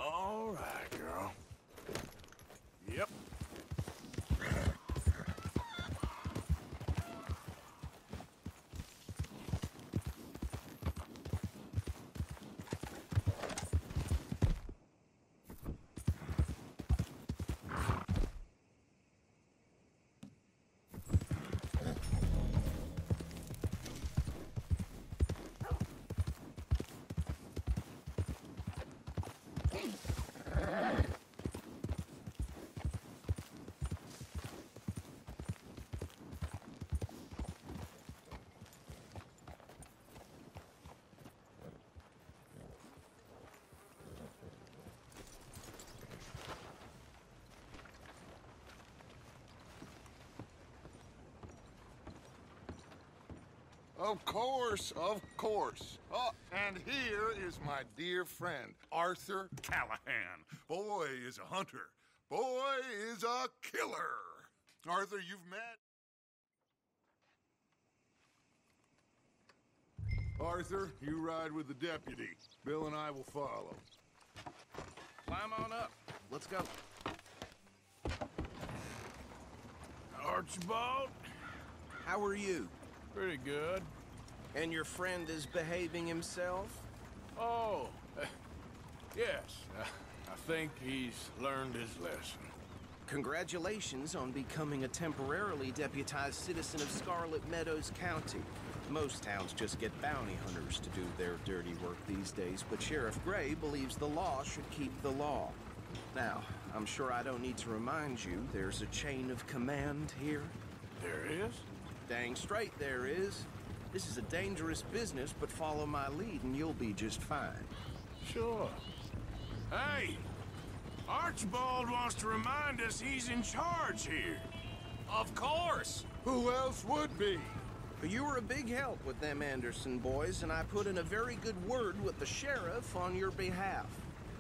All right, girl. Yep. Of course, of course. Oh, and here is my dear friend, Arthur Callahan. Boy is a hunter. Boy is a killer. Arthur, you've met... Arthur, you ride with the deputy. Bill and I will follow. Climb on up. Let's go. Archibald? How are you? Pretty good. And your friend is behaving himself? Oh, yes. I think he's learned his lesson. Congratulations on becoming a temporarily deputized citizen of Scarlet Meadows County. Most towns just get bounty hunters to do their dirty work these days, but Sheriff Gray believes the law should keep the law. Now, I'm sure I don't need to remind you, there's a chain of command here. There is? Dang straight there is. This is a dangerous business, but follow my lead and you'll be just fine. Sure. Hey! Archibald wants to remind us he's in charge here. Of course! Who else would be? You were a big help with them Anderson boys, and I put in a very good word with the sheriff on your behalf.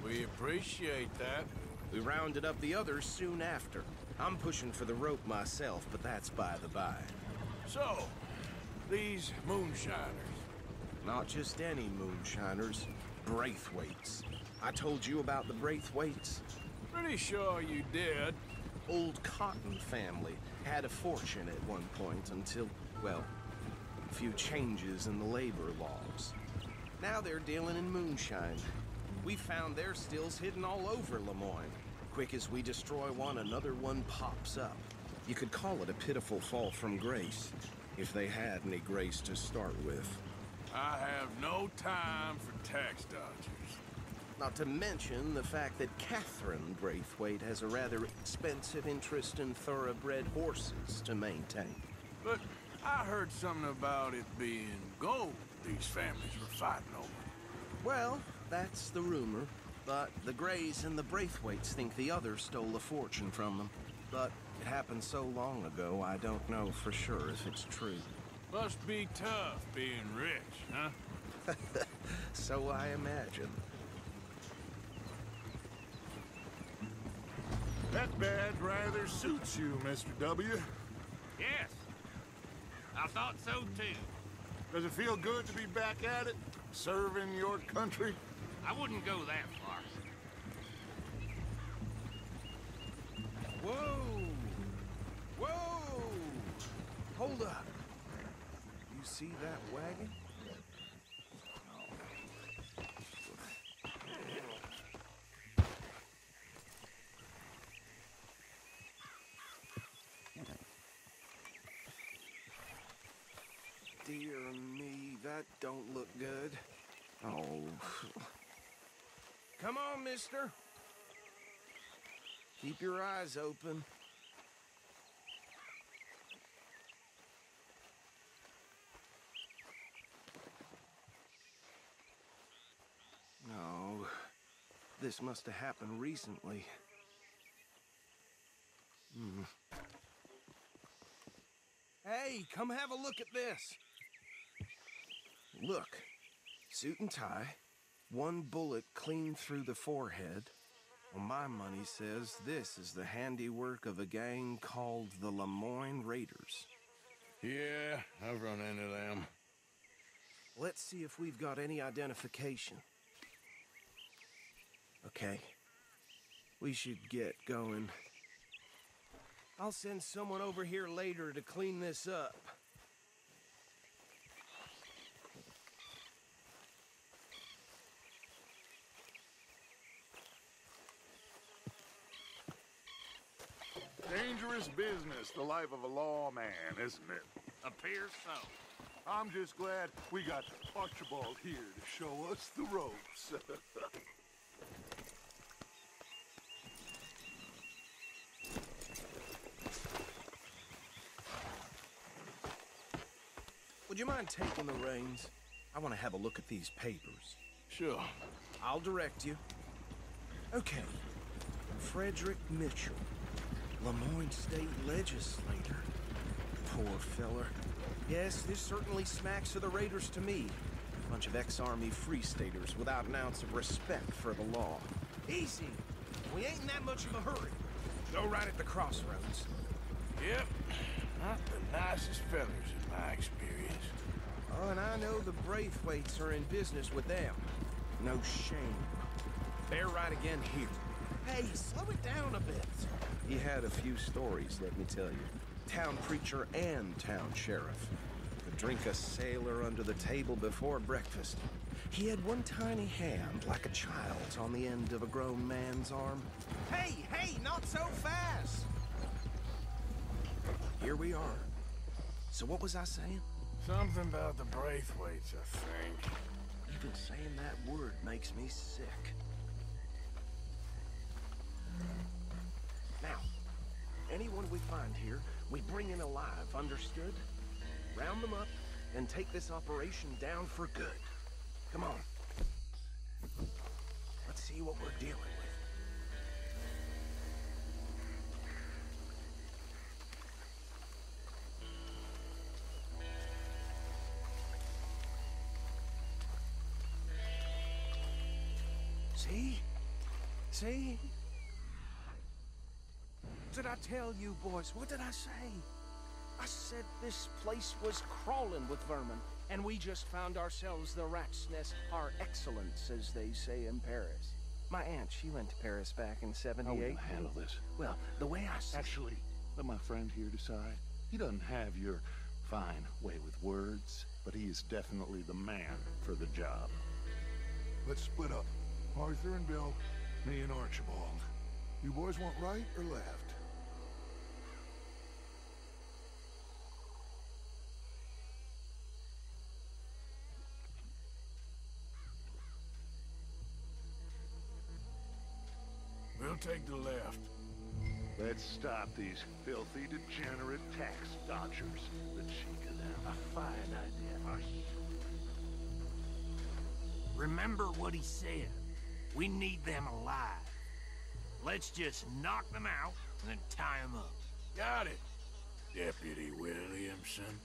We appreciate that. We rounded up the others soon after. I'm pushing for the rope myself, but that's by the by. So, these moonshiners. Not just any moonshiners, Braithwaites. I told you about the Braithwaites? Pretty sure you did. Old Cotton family had a fortune at one point until, well, a few changes in the labor laws. Now they're dealing in moonshine. We found their stills hidden all over Lemoyne. Quick as we destroy one, another one pops up. You could call it a pitiful fall from grace, if they had any grace to start with. I have no time for tax dodgers. Not to mention the fact that Catherine Braithwaite has a rather expensive interest in thoroughbred horses to maintain. But I heard something about it being gold these families were fighting over. Well, that's the rumor. But the Grays and the Braithwaites think the other stole a fortune from them. But it happened so long ago, I don't know for sure if it's true. Must be tough being rich, huh? So I imagine. That badge rather suits you, Mr. W. Yes. I thought so too. Does it feel good to be back at it? Serving your country? I wouldn't go that far. Whoa! Whoa! Hold up. You see that wagon? that don't look good. Oh. Come on, mister. Keep your eyes open. No. This must have happened recently. Hey, come have a look at this. Look. Suit and tie. One bullet clean through the forehead. Well, my money says this is the handiwork of a gang called the Lemoyne Raiders. Yeah, I've run into them. Let's see if we've got any identification. Okay. We should get going. I'll send someone over here later to clean this up. Dangerous business, the life of a lawman, isn't it? Appears so. I'm just glad we got Archibald here to show us the ropes. Would you mind taking the reins? I want to have a look at these papers. Sure. I'll direct you. Okay. Frederick Mitchell, Lemoyne State Legislator. Poor feller. Yes, this certainly smacks of the Raiders to me. Bunch of ex-Army free-staters without an ounce of respect for the law. Easy. We ain't in that much of a hurry. Go right at the crossroads. Yep. Not the nicest fellas in my experience. Oh, and I know the Braithwaites are in business with them. No shame. Bear right again here. Hey, slow it down a bit. He had a few stories, let me tell you. Town preacher and town sheriff. Could drink a sailor under the table before breakfast. He had one tiny hand, like a child's, on the end of a grown man's arm. Hey, not so fast! Here we are. So what was I saying? Something about the Braithwaites, I think. Even saying that word makes me sick. Now, anyone we find here, we bring in alive, understood? Round them up, and take this operation down for good. Come on. Let's see what we're dealing with. See? See? What did I tell you, boys? What did I say? I said this place was crawling with vermin, and we just found ourselves the rat's nest par excellence, as they say in Paris. My aunt, she went to Paris back in '78. How are we gonna handle this? Well, the way I see Actually, let my friend here decide. He doesn't have your fine way with words, but he is definitely the man for the job. Let's split up. Arthur and Bill, me and Archibald. You boys want right or left? We'll take the left. Let's stop these filthy, degenerate tax dodgers. The cheek of them. A fine idea. Remember what he said. We need them alive. Let's just knock them out and then tie them up. Got it, Deputy Williamson.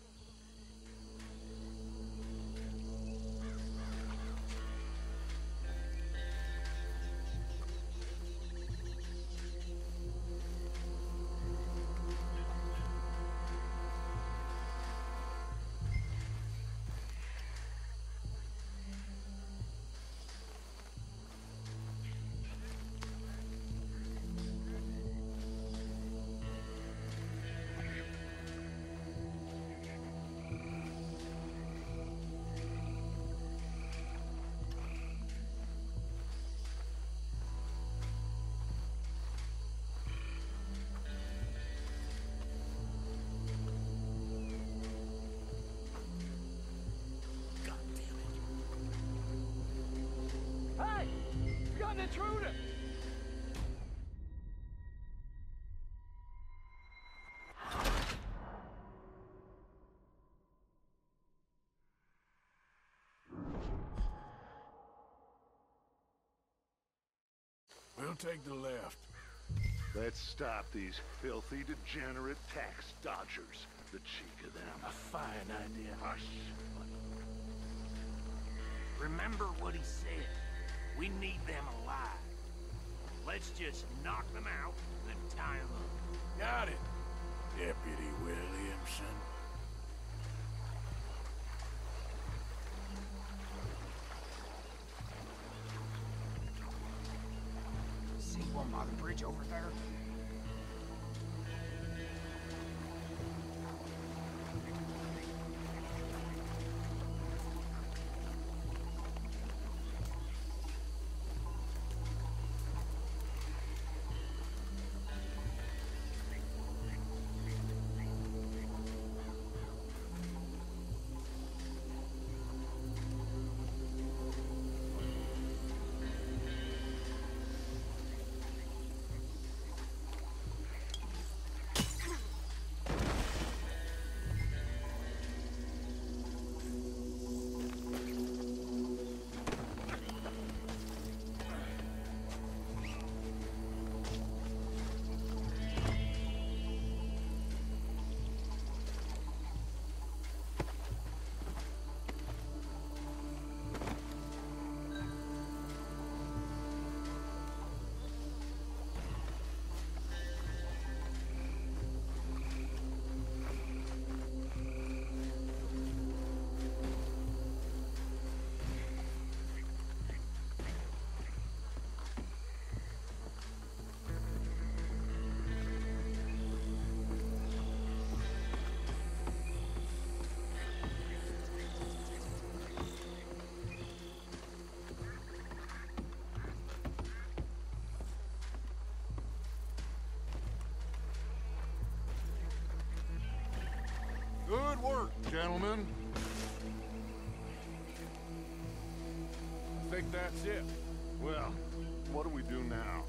an intruder! We'll take the left. Let's stop these filthy, degenerate tax dodgers. The cheek of them. A fine idea. Hush. Remember what he said. We need them alive. Let's just knock them out, then tie them up. Got it, Deputy Williamson. See one by the bridge over there? Good work, gentlemen. I think that's it. Well, what do we do now?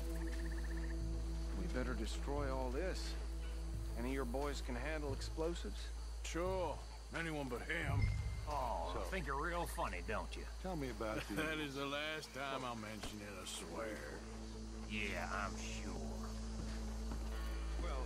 We better destroy all this. Any of your boys can handle explosives? Sure, anyone but him. Oh, So- think you're real funny, don't you? Tell me about the... That is the last time I'll mention it, I swear. Yeah, I'm sure. Well,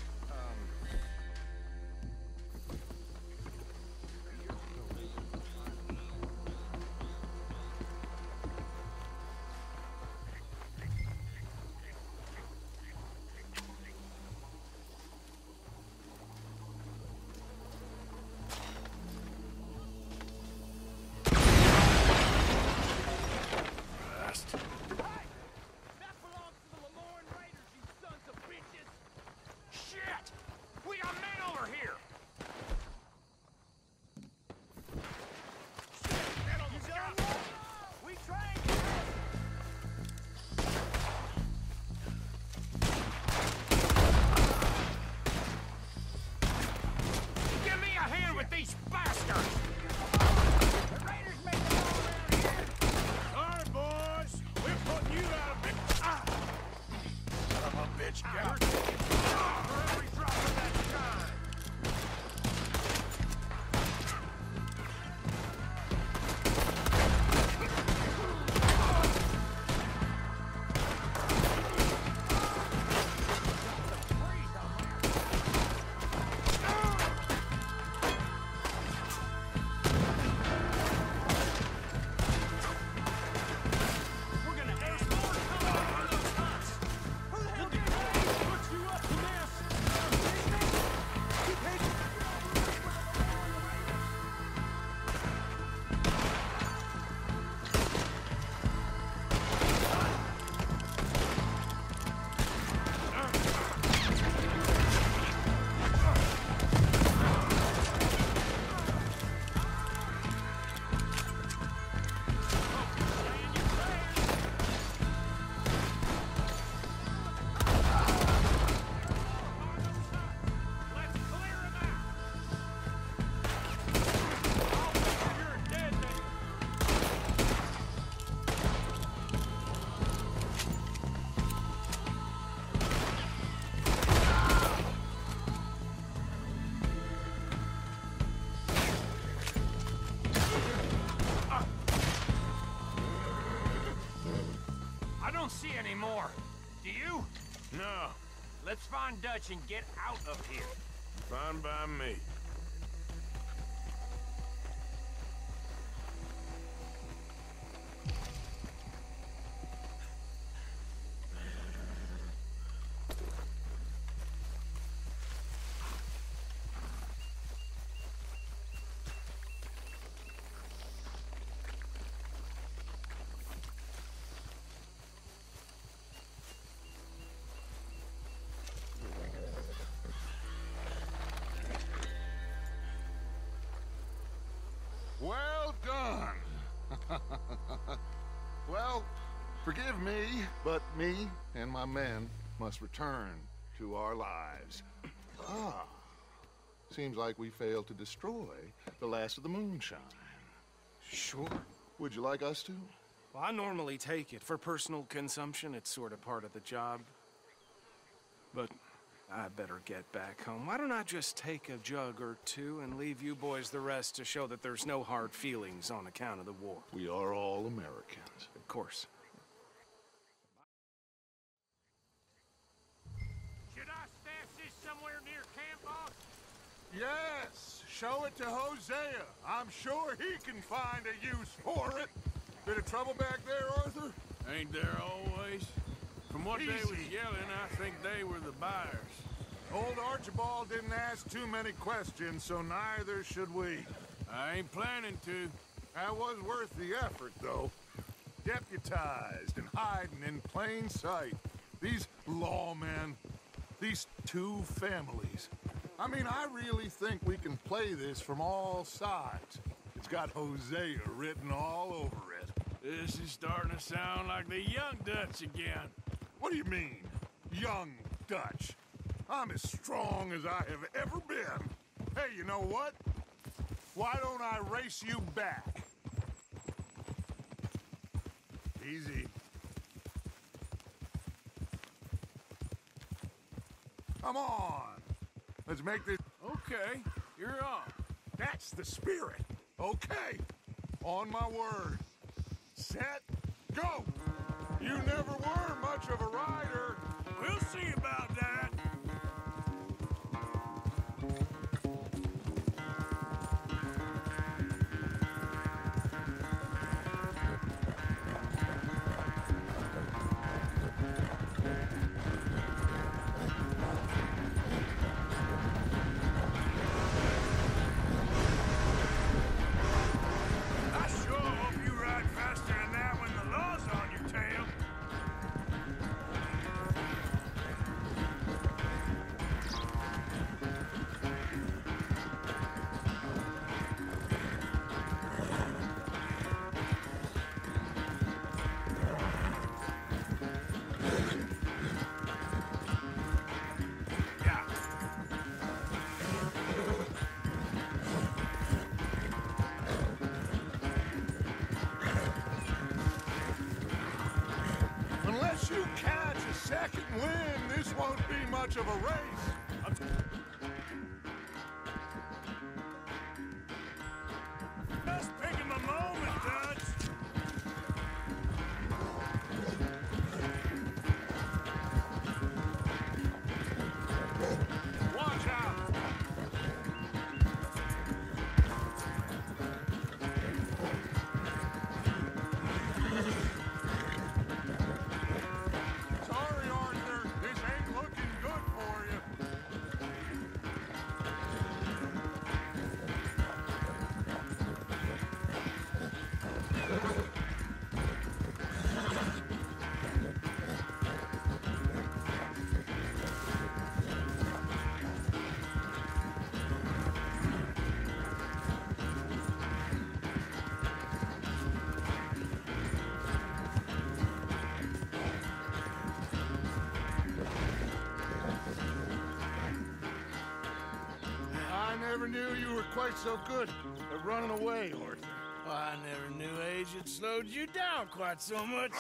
Rust. That belongs to the Lemoyne Raiders, you see any more. Do you? No, Let's find Dutch and get out of here. fine by me. Well done. Well, forgive me, but me and my men must return to our lives. Ah, seems like we failed to destroy the last of the moonshine. Sure. Would you like us to? Well, I normally take it. For personal consumption, it's sort of part of the job. But I better get back home. Why don't I just take a jug or two and leave you boys the rest to show that there's no hard feelings on account of the war? We are all Americans. Of course. Should I stash this somewhere near camp, boss? Yes, show it to Hosea. I'm sure he can find a use for it. Bit of trouble back there, Arthur? Ain't there always? From what they was Easy. yelling, I think they were the buyers. Old Archibald didn't ask too many questions, so neither should we. I ain't planning to. That was worth the effort, though. Deputized and hiding in plain sight. These lawmen, these two families. I mean, I really think we can play this from all sides. It's got Hosea written all over it. This is starting to sound like the young Dutch again. What do you mean, young Dutch? I'm as strong as I have ever been. Hey, you know what? Why don't I race you back? Easy. Come on. Let's make this... Okay, you're on. That's the spirit. Okay. On my word. Set, go. You never were much of a rider. We'll see about that. I sure hope you ride faster than that when the law's on your tail. Yeah. Unless you catch a second wind, this won't be much of a race. Just picking the moment, Dutch. Watch out. Sorry, Arthur. This ain't looking good for you. I never knew you were quite so good at running away, Arthur. I never knew age had slowed you down quite so much.